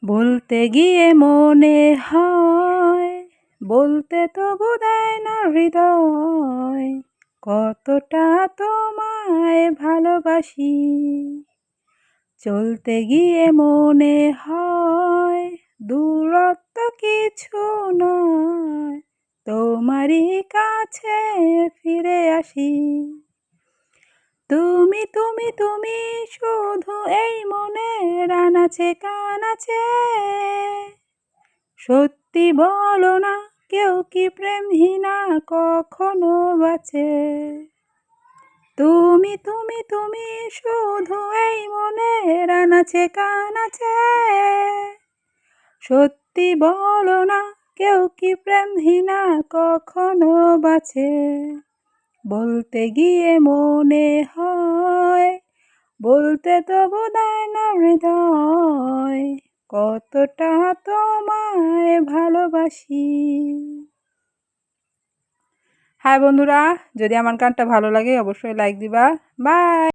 বলতে গিয়ে মনে হয়, বলতে তবু দেয় না হৃদয়, কতটা তোমায় ভালোবাসি। চলতে গিয়ে মনে হয়, দূরত্ব কিছু নয়, তোমারই কাছে ফিরে আসি। তুমি তুমি তুমি শুধু এই মনের আনাচে কানাচে, সত্যি বলো না, কেউ কি প্রেমহীনা কখনো বাঁচে? তুমি তুমি তুমি শুধু এই মনের আনাচে কানাচে, সত্যি বলো না, কেউ কি প্রেমহীনা কখনো বাঁচে? বলতে গিয়ে মনে হয়, বলতে তবু দেয় না হৃদয়, কতটা তোমায় ভালোবাসি। হাই বন্ধুরা, যদি আমার গানটা ভালো লাগে অবশ্যই লাইক দিবা। বাই।